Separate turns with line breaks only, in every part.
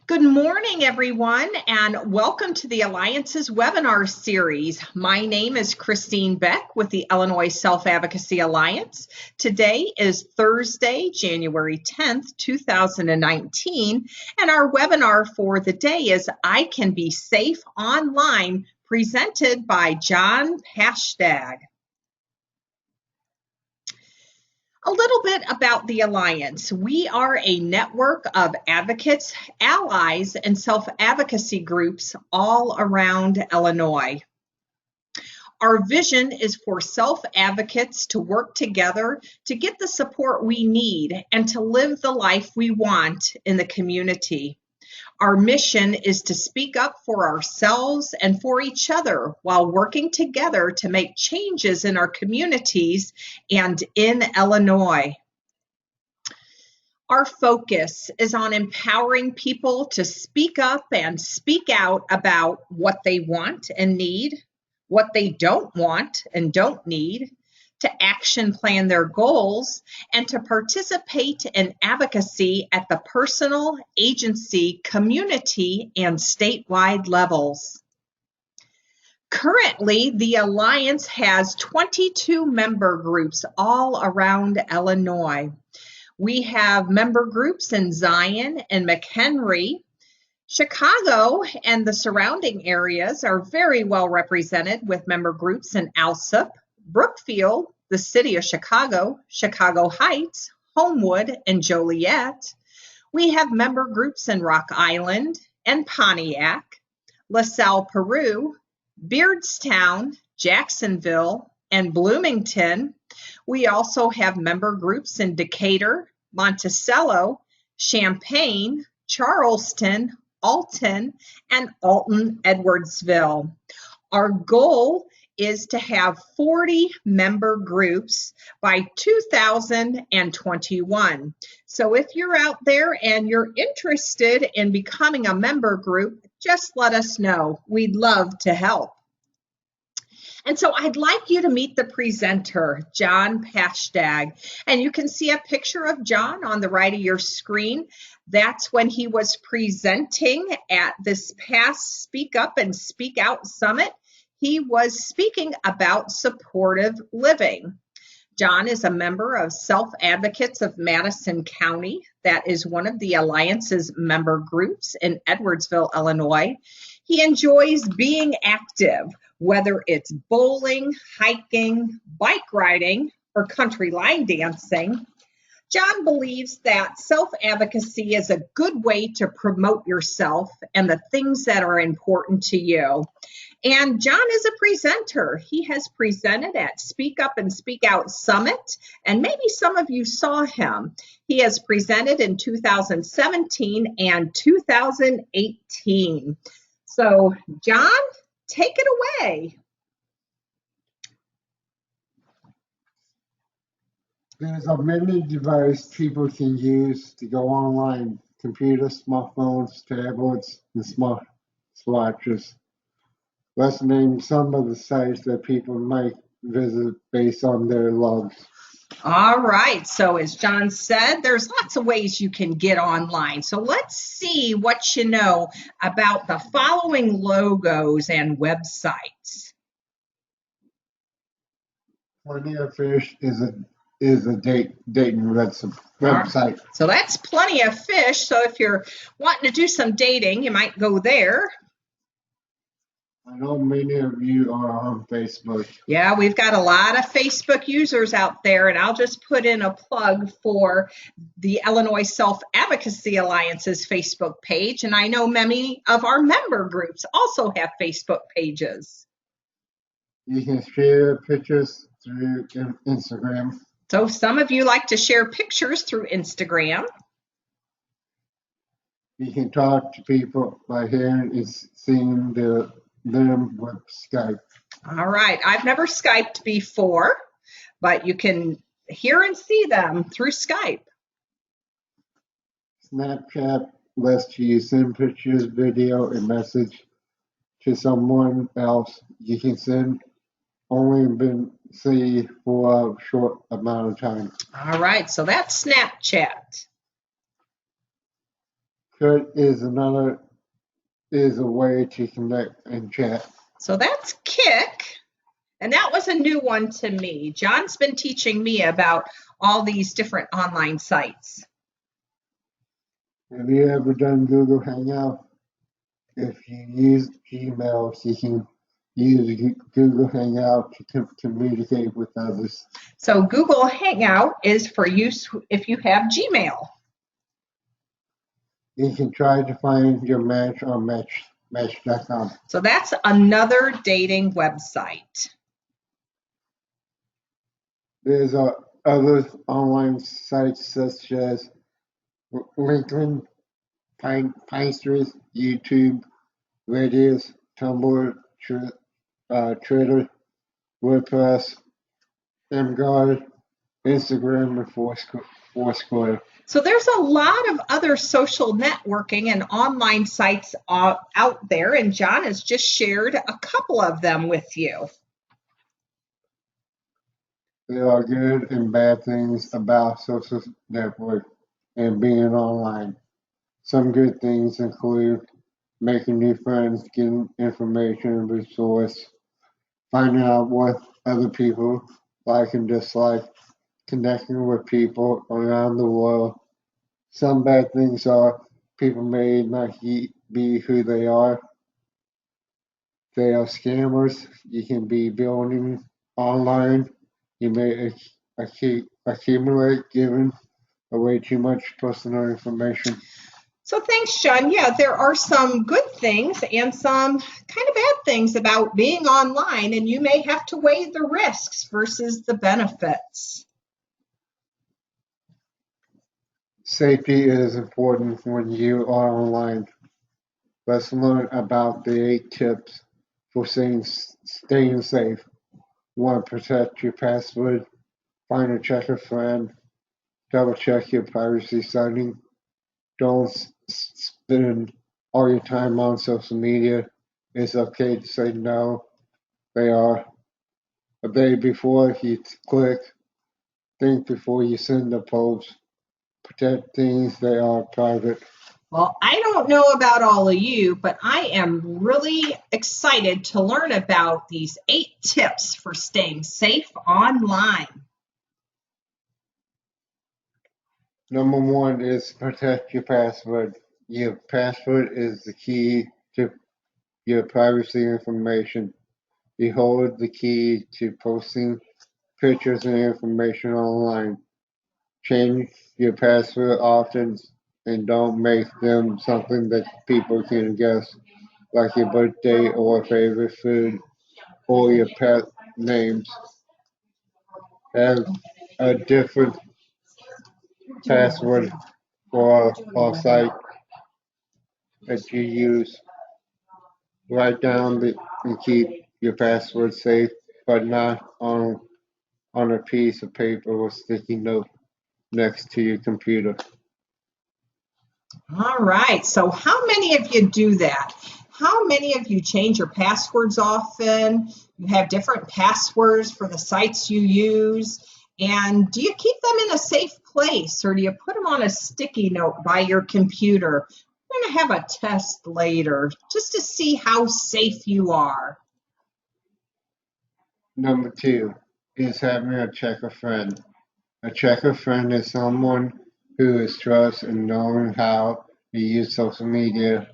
Good morning, everyone, and welcome to the Alliance's webinar series. My name is Christine Beck with the Illinois Self-Advocacy Alliance. Today is Thursday, January 10th, 2019, and our webinar for the day is I Can Be Safe Online, presented by John Paschedag. A little bit about the Alliance. We are a network of advocates, allies, and self-advocacy groups all around Illinois. Our vision is for self-advocates to work together to get the support we need and to live the life we want in the community. Our mission is to speak up for ourselves and for each other while working together to make changes in our communities and in Illinois. Our focus is on empowering people to speak up and speak out about what they want and need, what they don't want and don't need, to action plan their goals, and to participate in advocacy at the personal, agency, community, and statewide levels. Currently, the Alliance has 22 member groups all around Illinois. We have member groups in Zion and McHenry. Chicago and the surrounding areas are very well represented with member groups in Alsip, Brookfield, the city of Chicago, Chicago Heights, Homewood, and Joliet. We have member groups in Rock Island and Pontiac, LaSalle, Peru, Beardstown, Jacksonville, and Bloomington. We also have member groups in Decatur, Monticello, Champaign, Charleston, Alton, and Alton, Edwardsville. Our goal is to have 40 member groups by 2021. So if you're out there and you're interested in becoming a member group, just let us know. We'd love to help. And so I'd like you to meet the presenter, John Paschedag. And you can see a picture of John on the right of your screen. That's when he was presenting at this past Speak Up and Speak Out Summit. He was speaking about supportive living. John is a member of Self-Advocates of Madison County. That is one of the Alliance's member groups in Edwardsville, Illinois. He enjoys being active, whether it's bowling, hiking, bike riding, or country line dancing. John believes that self-advocacy is a good way to promote yourself and the things that are important to you. And John is a presenter. He has presented at Speak Up and Speak Out Summit, and maybe some of you saw him. He has presented in 2017 and 2018. So, John, take it away.
There's a many device people can use to go online: computers, smartphones, tablets, and smartwatches. Let's name some of the sites that people might visit based on their logs.
All right, so as John said, there's lots of ways you can get online. So let's see what you know about the following logos and websites.
Plenty of Fish is a dating website.
So that's Plenty of Fish. So if you're wanting to do some dating, you might go there.
I know many of you are on Facebook.
Yeah, we've got a lot of Facebook users out there, and I'll just put in a plug for the Illinois Self-Advocacy Alliance's Facebook page, and I know many of our member groups also have Facebook pages.
You can share pictures through Instagram.
So some of you like to share pictures through Instagram.
You can talk to people by hearing and seeing them with Skype.
All right, I've never Skyped before, but you can hear and see them through Skype.
Snapchat lets you send pictures, video, and message to someone else. You can send only been see for a short amount of time.
All right, so that's Snapchat.
Kurt is a way to connect and chat.
So that's Kick. And that was a new one to me. John's been teaching me about all these different online sites.
Have you ever done Google Hangout? If you use Gmail, you can use Google Hangout to communicate with others.
So Google Hangout is for use if you have Gmail.
You can try to find your match on Match.com.
So that's another dating website.
There's other online sites such as LinkedIn, Pinterest, YouTube, Reddit, Tumblr, Twitter, WordPress, MGuard, Instagram, and Foursquare.
So there's a lot of other social networking and online sites out there, and John has just shared a couple of them with you.
There are good and bad things about social network and being online. Some good things include making new friends, getting information and resource, finding out what other people like and dislike, connecting with people around the world. Some bad things are people may not be who they are. They are scammers. You can be building online. You may accumulate giving away too much personal information.
So thanks, John. Yeah, there are some good things and some kind of bad things about being online, and you may have to weigh the risks versus the benefits.
Safety is important when you are online. Let's learn about the 8 tips for staying safe. 1. Protect your password. Find a checker friend. Double check your privacy setting. Don't spend all your time on social media. It's okay to say no. They are a day before you click. Think before you send a post. Protect things that are private.
Well, I don't know about all of you, but I am really excited to learn about these 8 tips for staying safe online.
Number 1 is protect your password. Your password is the key to your privacy information. You hold the key to posting pictures and information online. Change your password often and don't make them something that people can guess, like your birthday or favorite food or your pet names. Have a different password for all site that you use. Write down and keep your password safe, but not on a piece of paper or sticky note next to your computer.
All right, so how many of you do that? How many of you change your passwords often? You have different passwords for the sites you use, and do you keep them in a safe place, or do you put them on a sticky note by your computer? We're going to have a test later just to see how safe you are.
Number 2 is having a checker friend. A checker friend is someone who is trusted and knowing how to use social media.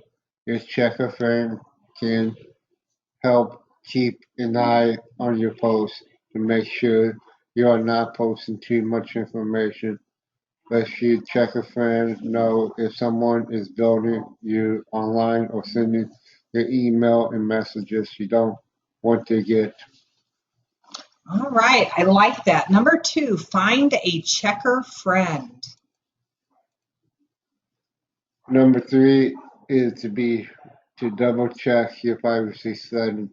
Your checker friend can help keep an eye on your posts to make sure you are not posting too much information. Let your checker friend know if someone is building you online or sending you email and messages you don't want to get.
All right, I like that. Number 2, find a checker friend.
Number 3 is to double check your privacy settings.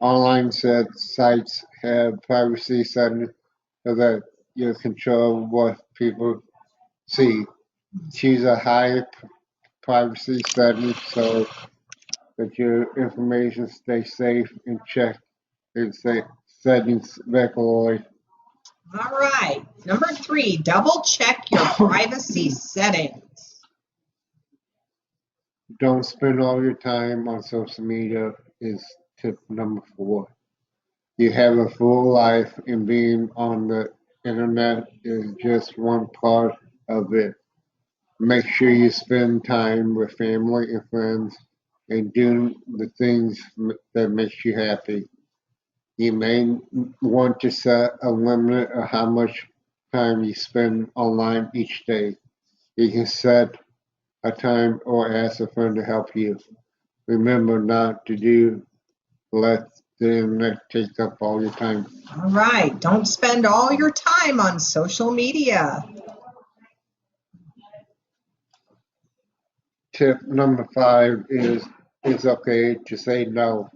Online sites have privacy settings so that you control what people see. Choose a high privacy setting so that your information stays safe and check its settings regularly.
All right, number 3, double check your privacy settings.
Don't spend all your time on social media is tip number 4. You have a full life, and being on the internet is just one part of it. Make sure you spend time with family and friends and doing the things that makes you happy. You may want to set a limit of how much time you spend online each day. You can set a time or ask a friend to help you. Remember not to let the internet take up all your time.
All right. Don't spend all your time on social media.
Tip number 5 is it's okay to say no.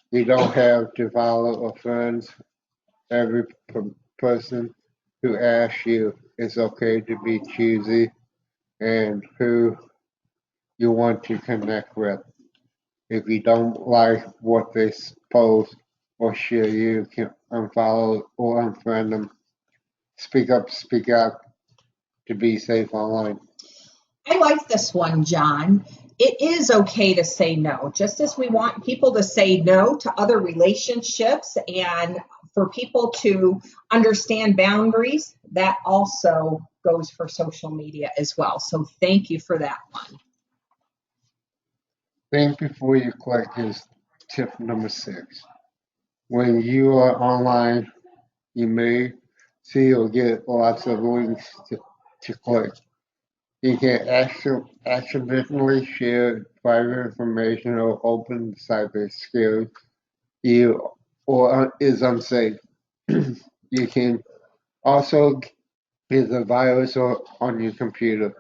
You don't have to follow a friend's every person who asks you. It's okay to be choosy and who you want to connect with. If you don't like what they post or share, you can unfollow or unfriend them. Speak up, speak out to be safe online.
I like this one, John. It is okay to say no, just as we want people to say no to other relationships and for people to understand boundaries, that also goes for social media as well. So thank you for that one.
Think before you click is tip number 6. When you are online, you may see or get lots of links to click. You can accidentally share private information or open site that scares you or is unsafe. You can also get a virus on your computer.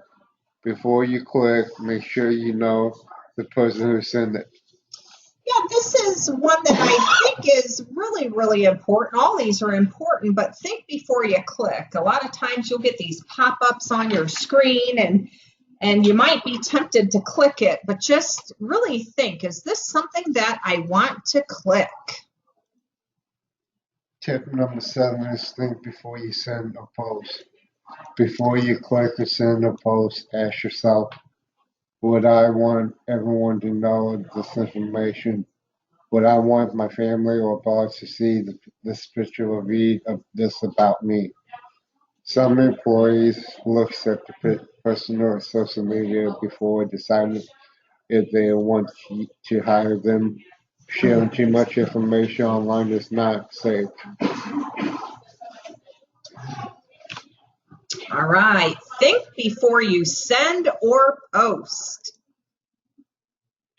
Before you click, make sure you know the person who sent it.
Yeah, this is one that I think is really, really important. All these are important, but think before you click. A lot of times you'll get these pop-ups on your screen and you might be tempted to click it, but just really think, is this something that I want to click?
Tip number 7 is think before you send a post. Before you click or send a post, ask yourself, would I want everyone to know this information? Would I want my family or boss to see this picture or read this about me? Some employees look at the personal social media before deciding if they want to hire them. Sharing too much information online is not safe.
All right, think before you send or post.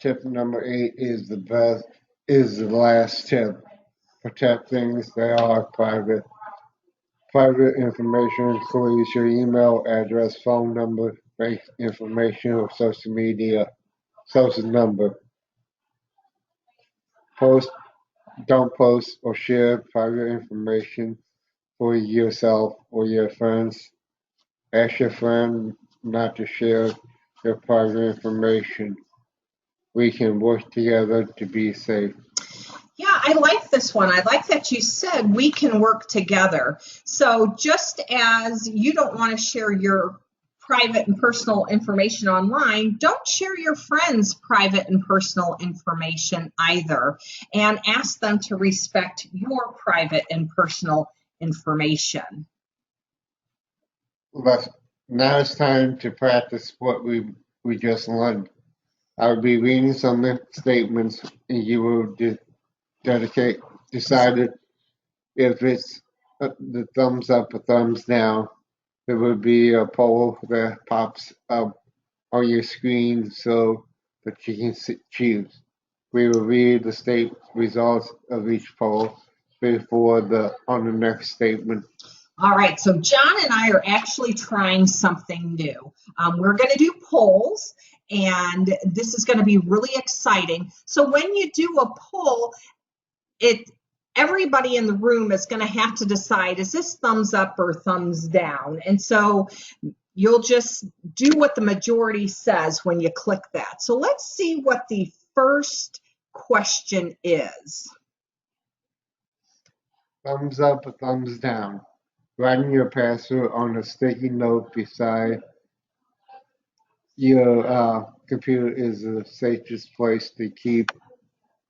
Tip number 8 is the last tip. Protect things that are private. Private information includes your email address, phone number, bank information, or social number. Post, don't post or share private information for yourself or your friends. Ask your friend not to share your private information. We can work together to be safe.
Yeah, I like this one. I like that you said we can work together. So just as you don't want to share your private and personal information online, don't share your friends' private and personal information either. And ask them to respect your private and personal information.
Now it's time to practice what we just learned. I'll be reading some statements, and you will decide if it's the thumbs up or thumbs down. There will be a poll that pops up on your screen so that you can choose. We will read the state results of each poll on the next statement.
All right, so John and I are actually trying something new. We're going to do polls, and this is going to be really exciting. So when you do a poll, everybody in the room is going to have to decide, is this thumbs up or thumbs down? And so you'll just do what the majority says when you click that. So let's see what the first question is.
Thumbs up or thumbs down. Writing your password on a sticky note beside your computer is the safest place to keep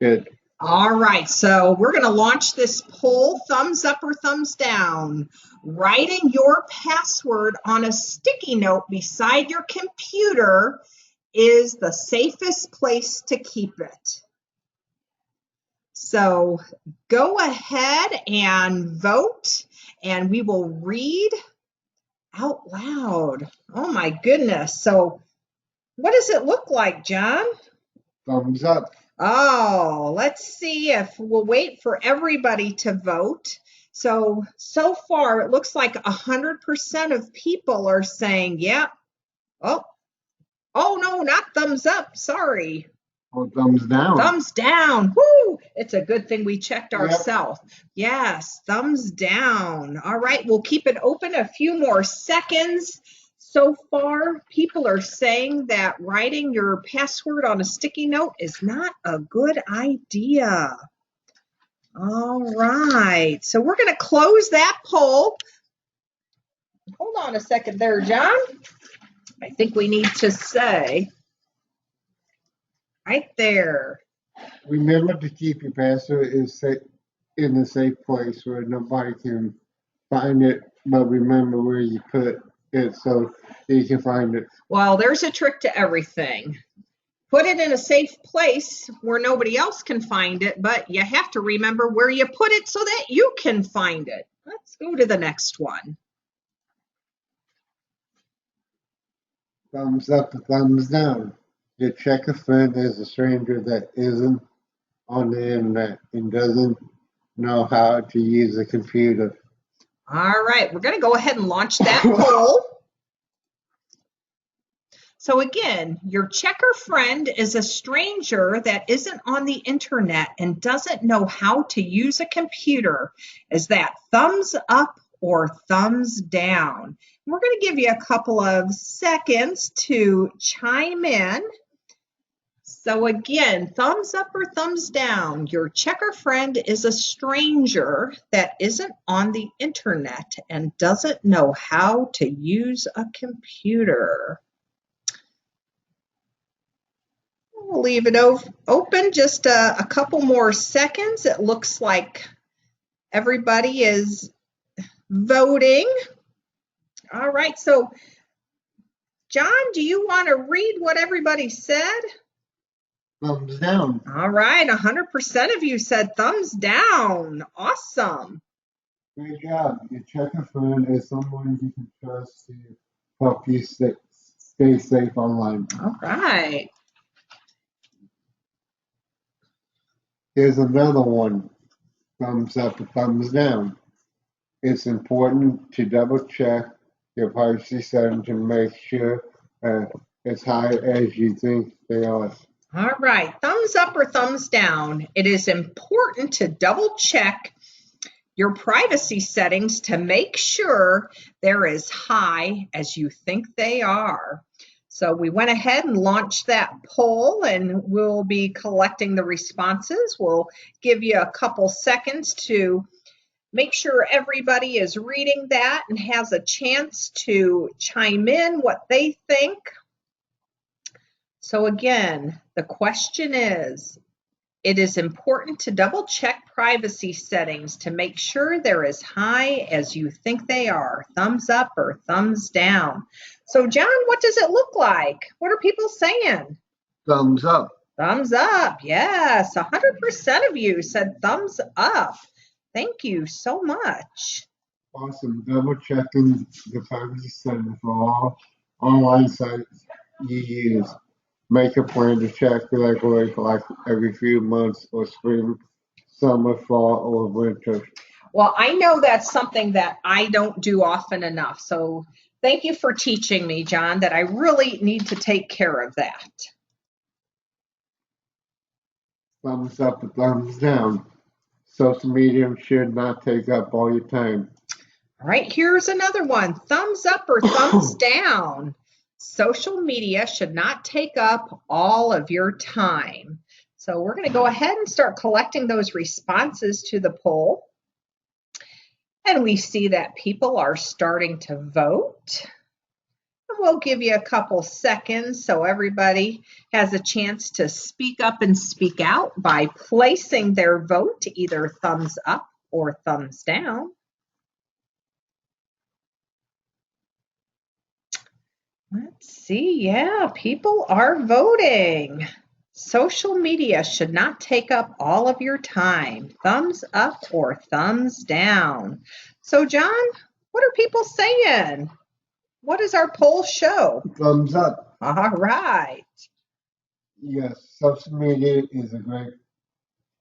it.
All right, so we're going to launch this poll, thumbs up or thumbs down. Writing your password on a sticky note beside your computer is the safest place to keep it. So go ahead and vote, and we will read out loud. Oh my goodness. So what does it look like, John?
Thumbs up.
Oh, let's see if we'll wait for everybody to vote. So far, it looks like 100% of people are saying, yeah. Oh, no, not thumbs up. Sorry.
Or thumbs down.
Thumbs down. Woo! It's a good thing we checked
Yep.
ourselves. Yes, thumbs down. All right, we'll keep it open a few more seconds. So far, people are saying that writing your password on a sticky note is not a good idea. All right, so we're going to close that poll. Hold on a second there, John. I think we need to say right there.
Remember to keep your password in a safe place where nobody can find it, but remember where you put it so you can find it.
Well, there's a trick to everything. Put it in a safe place where nobody else can find it, but you have to remember where you put it so that you can find it. Let's go to the next one.
Thumbs up or thumbs down. Your checker friend is a stranger that isn't on the internet and doesn't know how to use a computer.
All right, we're going to go ahead and launch that poll. So again, your checker friend is a stranger that isn't on the internet and doesn't know how to use a computer. Is that thumbs up or thumbs down? We're going to give you a couple of seconds to chime in. So again, thumbs up or thumbs down. Your checker friend is a stranger that isn't on the internet and doesn't know how to use a computer. We'll leave it open just a couple more seconds. It looks like everybody is voting. All right, so John, do you want to read what everybody said?
Thumbs down.
All right, 100% of you said thumbs down. Awesome.
Great job. Your checker friend is someone you can trust to help you stay safe online.
All right.
Here's another one. Thumbs up or thumbs down. It's important to double check your privacy settings to make sure as high as you think they are.
All right, thumbs up or thumbs down. It is important to double check your privacy settings to make sure they're as high as you think they are. So we went ahead and launched that poll, and we'll be collecting the responses. We'll give you a couple seconds to make sure everybody is reading that and has a chance to chime in what they think. So again, the question is, it is important to double check privacy settings to make sure they're as high as you think they are. Thumbs up or thumbs down. So John, what does it look like? What are people saying?
Thumbs up.
Thumbs up. Yes, 100% of you said thumbs up. Thank you so much.
Awesome. Double checking the privacy settings for all online sites you use. Make a plan to check regularly for like every few months or spring, summer, fall, or winter.
Well, I know that's something that I don't do often enough. So thank you for teaching me, John, that I really need to take care of that.
Thumbs up or thumbs down. Social media should not take up all your time.
All right, here's another one. Thumbs up or thumbs down. Social media should not take up all of your time. So we're going to go ahead and start collecting those responses to the poll. And we see that people are starting to vote. We'll give you a couple seconds so everybody has a chance to speak up and speak out by placing their vote, either thumbs up or thumbs down. Let's see. Yeah, people are voting. Social media should not take up all of your time. Thumbs up or thumbs down. So, John, what are people saying? What does our poll show?
Thumbs up.
All right.
Yes, social media is a great,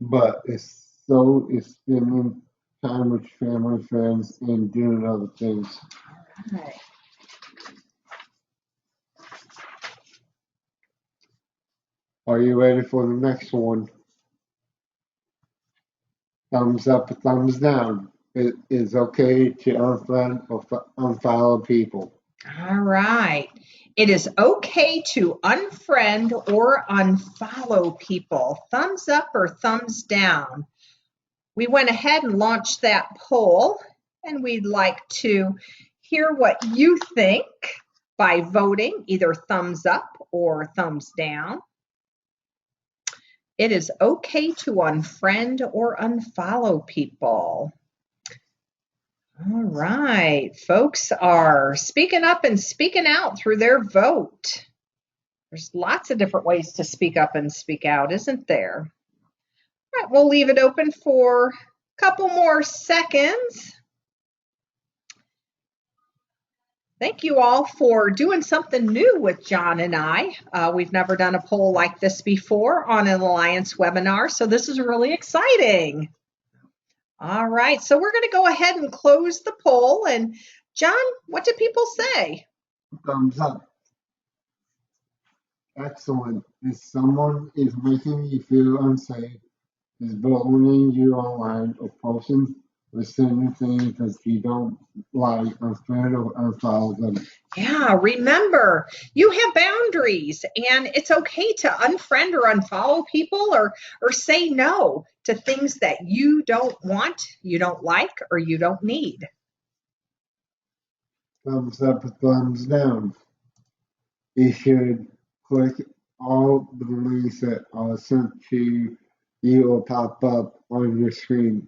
but it's spending time with family, friends, and doing other things.
All right.
Are you ready for the next one? Thumbs up or thumbs down. It is okay to unfriend or unfollow people.
All right. It is okay to unfriend or unfollow people. Thumbs up or thumbs down. We went ahead and launched that poll, and we'd like to hear what you think by voting either thumbs up or thumbs down. It is okay to unfriend or unfollow people. All right, folks are speaking up and speaking out through their vote. There's lots of different ways to speak up and speak out, isn't there? All right, we'll leave it open for a couple more seconds. Thank you all for doing something new with John and I. We've never done a poll like this before on an Alliance webinar, so this is really exciting. All right, so we're going to go ahead and close the poll. And John, what do people say?
Thumbs up. Excellent. If someone is making you feel unsafe, is bullying you online, or posting or sending things that you don't like, unfriend or unfollow them.
Yeah, remember, you have boundaries, and it's okay to unfriend or unfollow people or say no to things that you don't want, you don't like, or you don't need.
Thumbs up or thumbs down. You should click all the links that are sent to you or pop up on your screen.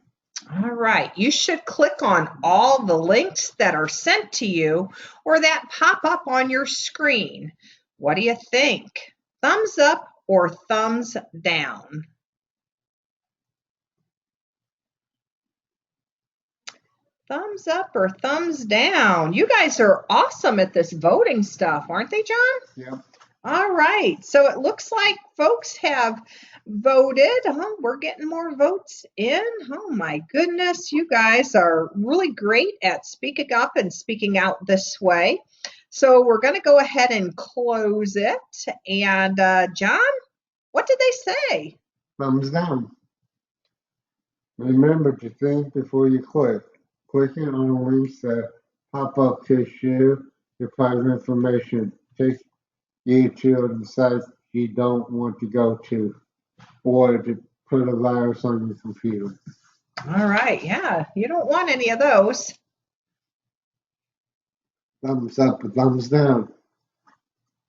All right, you should click on all the links that are sent to you or that pop up on your screen. What do you think? Thumbs up or thumbs down? Thumbs up or thumbs down? You guys are awesome at this voting stuff, aren't they, John?
Yep.
All right, so it looks like folks have voted. We're getting more votes in. Oh my goodness, you guys are really great at speaking up and speaking out this way. So we're going to go ahead and close it. And John, what did they say?
Thumbs down. Remember to think before you click. Clicking on the links that pop up to share your private information takes you to the sites you don't want to go to, or to put a virus on your computer.
All right, yeah, you don't want any of those.
Thumbs up or thumbs down.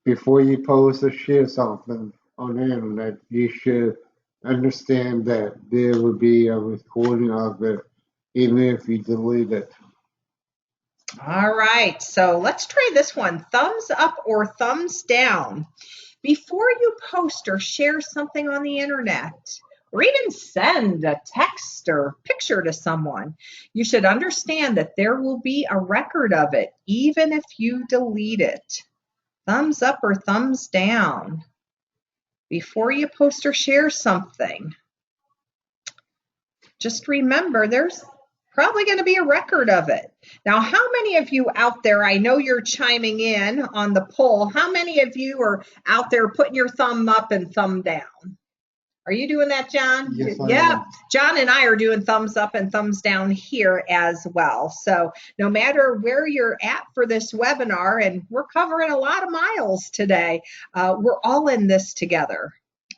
Before you post or share something on the internet, you should understand that there will be a recording of it, even if you delete it.
All right, so let's try this one. Thumbs up or thumbs down. Before you post or share something on the internet, or even send a text or picture to someone, you should understand that there will be a record of it, even if you delete it. Thumbs up or thumbs down. Before you post or share something, just remember there's probably going to be a record of it. Now, how many of you out there, I know you're chiming in on the poll, how many of you are out there putting your thumb up and thumb down? Are you doing that, John?
Yes, I
yeah,
am.
John and I are doing thumbs up and thumbs down here as well. So no matter where you're at for this webinar, and we're covering a lot of miles today, we're all in this together.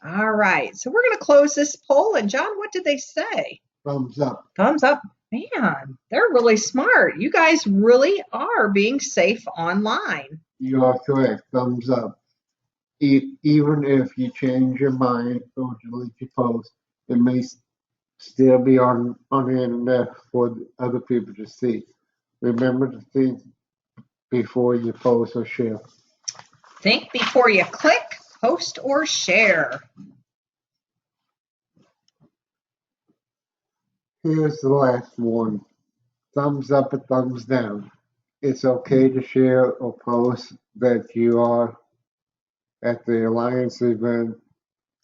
All right, so we're going to close this poll. And John, what did they say?
Thumbs up.
Thumbs up. Man, they're really smart. You guys really are being safe online.
You are correct. Thumbs up. Even if you change your mind or delete your post, it may still be on the internet for other people to see. Remember to think before you post or share.
Think before you click, post, or share.
Here's the last one. Thumbs up or thumbs down. It's okay to share or post that you are at the Alliance event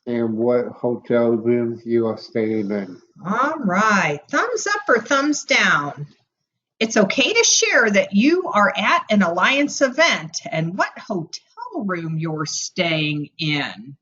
and what hotel room you are staying in.
All right, thumbs up or thumbs down. It's okay to share that you are at an Alliance event and what hotel room you're staying in.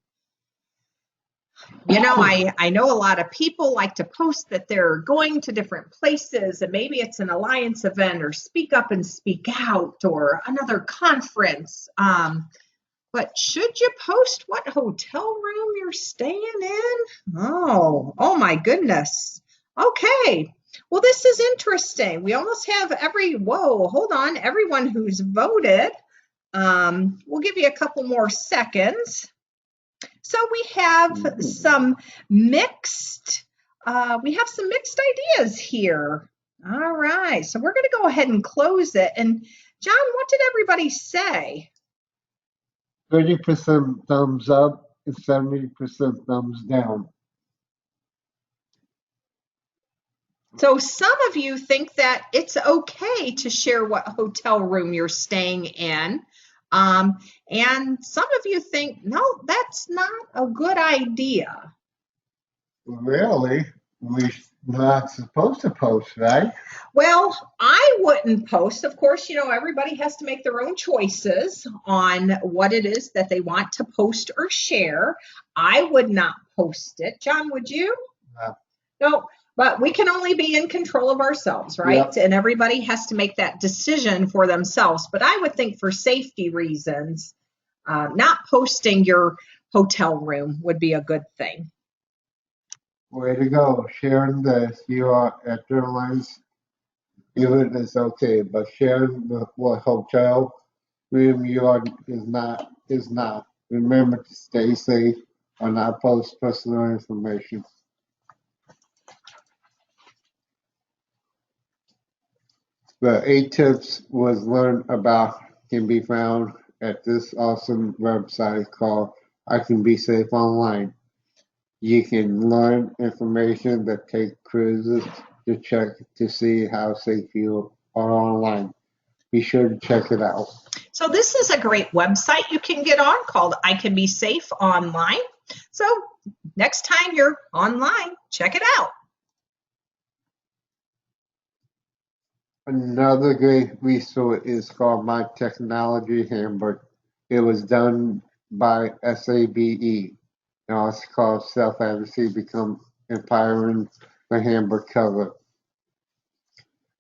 You know, I know a lot of people like to post that they're going to different places, and maybe it's an Alliance event or Speak Up and Speak Out or another conference. But should you post what hotel room you're staying in? Oh my goodness. Okay. Well, this is interesting. We almost have everyone who's voted. We'll give you a couple more seconds. So we have some mixed ideas here. All right. So we're going to go ahead and close it. And John, what did everybody say?
30% thumbs up and 70% thumbs down.
So some of you think that it's okay to share what hotel room you're staying in. And some of you think, no, that's not a good idea.
Really? We're not supposed to post, right?
Well, I wouldn't post. Of course, you know, everybody has to make their own choices on what it is that they want to post or share. I would not post it. John, would you? No, but we can only be in control of ourselves, right?
Yep.
And everybody has to make that decision for themselves. But I would think for safety reasons, not posting your hotel room would be a good thing.
Way to go. Sharing this, you are at the Alliance event is okay, but sharing what hotel room you are is not. Remember to stay safe or not post personal information. The 8 tips was learned about can be found at this awesome website called I Can Be Safe Online. You can learn information that take quizzes to check to see how safe you are online. Be sure to check it out.
So this is a great website you can get on called I Can Be Safe Online. So next time you're online, check it out.
Another great resource is called My Technology Handbook. It was done by SABE. Now it's called Self-Advocacy Become Empowering the Handbook cover.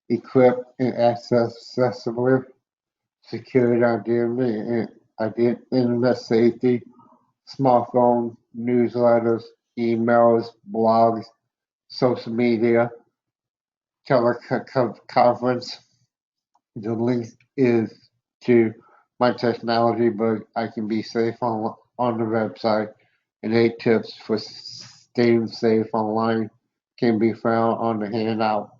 Equip and accessible security identity, internet safety, smartphone, newsletters, emails, blogs, social media, teleconference. The link is to my technology book. I Can Be Safe on the website, and 8 tips for staying safe online can be found on the handout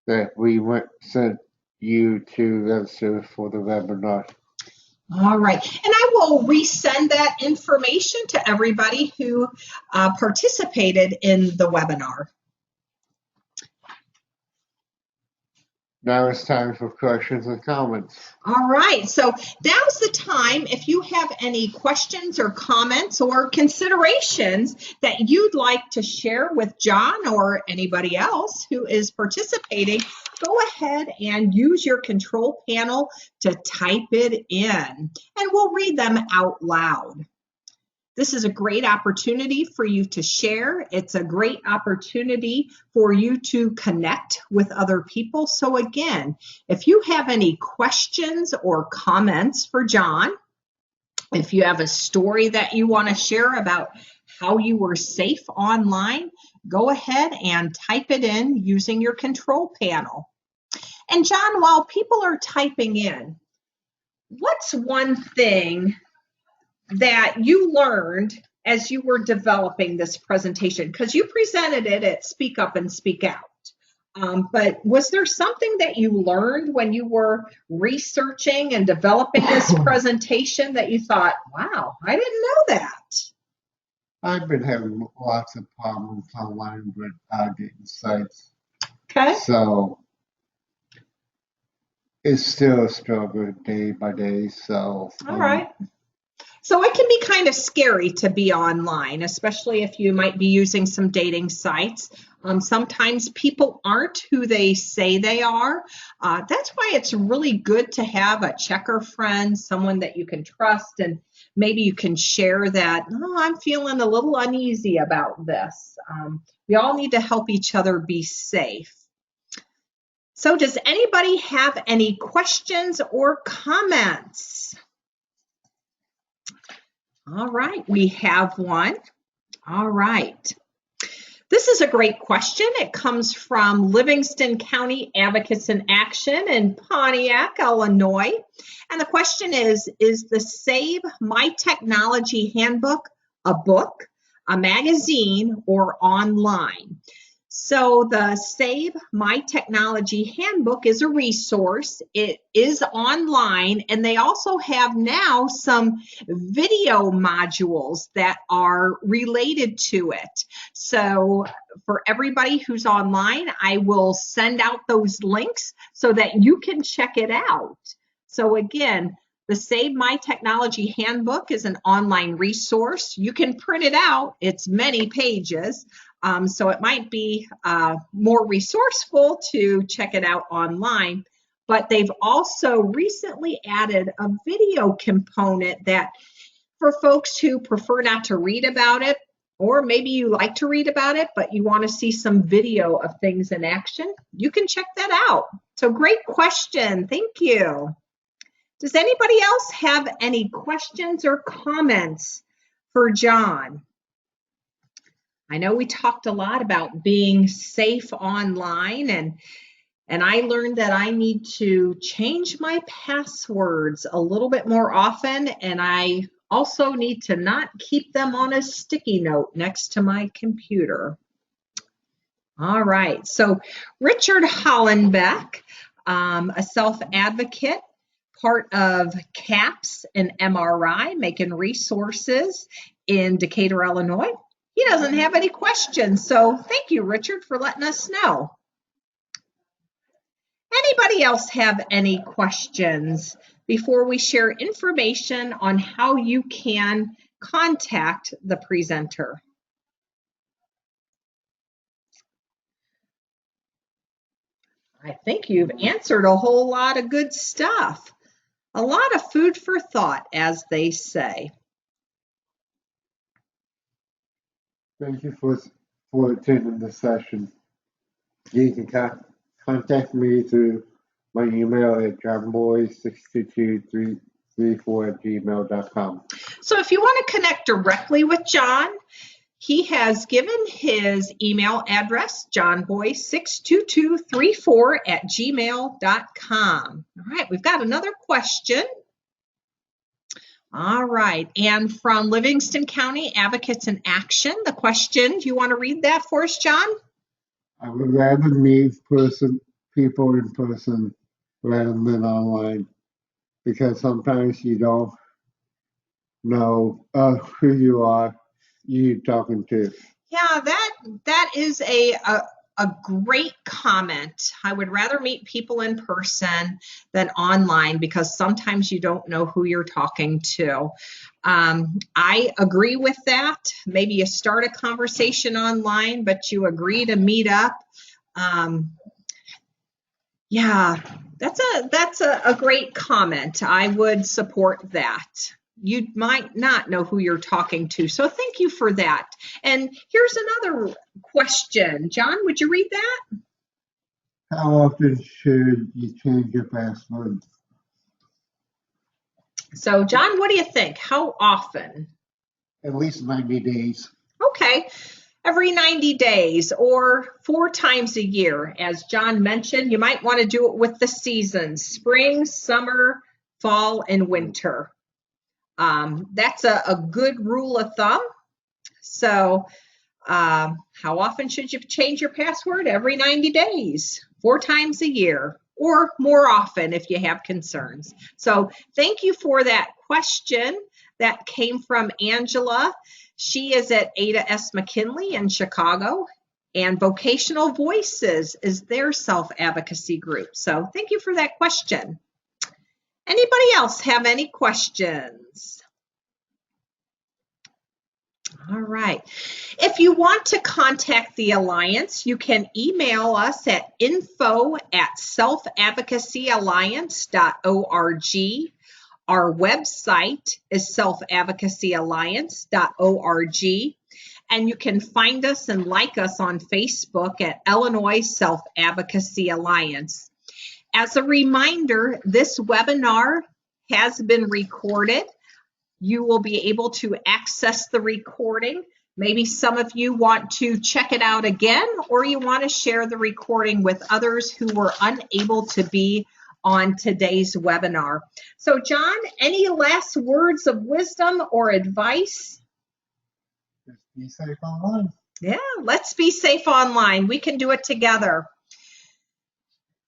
that we sent you to register for the webinar.
All right, and I will resend that information to everybody who participated in the webinar.
Now it's time for questions and comments.
All right, so now's the time. If you have any questions or comments or considerations that you'd like to share with John or anybody else who is participating, go ahead and use your control panel to type it in, and we'll read them out loud. This is a great opportunity for you to share. It's a great opportunity for you to connect with other people. So again, if you have any questions or comments for John, if you have a story that you want to share about how you were safe online, go ahead and type it in using your control panel. And John, while people are typing in, what's one thing that you learned as you were developing this presentation? Because you presented it at Speak Up and Speak Out. But was there something that you learned when you were researching and developing this presentation that you thought, wow, I didn't know that?
I've been having lots of problems online with getting sites.
Okay.
So it's still a struggle day by day. So
all right. So it can be kind of scary to be online, especially if you might be using some dating sites. Sometimes people aren't who they say they are. That's why it's really good to have a checker friend, someone that you can trust, and maybe you can share that, oh, I'm feeling a little uneasy about this. We all need to help each other be safe. So does anybody have any questions or comments? All right, we have one. All right. This is a great question. It comes from Livingston County Advocates in Action in Pontiac, Illinois. And the question is the Save My Technology Handbook a book, a magazine, or online? So the Save My Technology Handbook is a resource. It is online, and they also have now some video modules that are related to it. So for everybody who's online, I will send out those links so that you can check it out. So again, the Save My Technology Handbook is an online resource. You can print it out. It's many pages. So it might be more resourceful to check it out online, but they've also recently added a video component that for folks who prefer not to read about it, or maybe you like to read about it, but you want to see some video of things in action, you can check that out. So great question. Thank you. Does anybody else have any questions or comments for John? I know we talked a lot about being safe online, and I learned that I need to change my passwords a little bit more often, and I also need to not keep them on a sticky note next to my computer. All right, so Richard Hollenbeck, a self-advocate, part of CAPS and MRI, making resources in Decatur, Illinois. He doesn't have any questions, so thank you, Richard, for letting us know. Anybody else have any questions before we share information on how you can contact the presenter? I think you've answered a whole lot of good stuff. A lot of food for thought, as they say.
thank you for attending the session. You can contact me through my email at johnboy62234@gmail.com.
So if you want to connect directly with John, he has given his email address, johnboy62234@gmail.com. All right, we've got another question. All right, and from Livingston County Advocates in Action, the question, do you want to read that for us, John?
I would rather meet people in person rather than online, because sometimes you don't know who you're talking to.
Yeah, that is a great comment. I would rather meet people in person than online because sometimes you don't know who you're talking to. I agree with that. Maybe you start a conversation online, but you agree to meet up. Yeah, that's a great comment. I would support that. You might not know who you're talking to. So thank you for that. And here's another question. John, would you read that?
How often should you change your password?
So John, what do you think? How often?
At least 90 days.
Okay. Every 90 days or 4 times a year. As John mentioned, you might want to do it with the seasons, spring, summer, fall and winter. That's a good rule of thumb. So how often should you change your password? Every 90 days, 4 times a year, or more often if you have concerns. So thank you for that question. That came from Angela. She is at Ada S. McKinley in Chicago, and Vocational Voices is their self-advocacy group. So thank you for that question. Anybody else have any questions? All right. If you want to contact the Alliance, you can email us at info@selfadvocacyalliance.org. Our website is selfadvocacyalliance.org. And you can find us and like us on Facebook at Illinois Self-Advocacy Alliance. As a reminder, this webinar has been recorded. You will be able to access the recording. Maybe some of you want to check it out again, or you want to share the recording with others who were unable to be on today's webinar. So John, any last words of wisdom or advice?
Just be safe online.
Yeah, let's be safe online. We can do it together.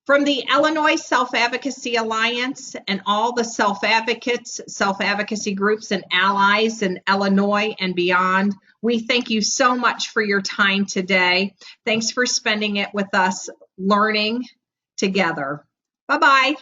From the Illinois Self-Advocacy Alliance and all the self-advocates, self-advocacy groups and allies in Illinois and beyond, we thank you so much for your time today. Thanks for spending it with us, learning together. Bye-bye.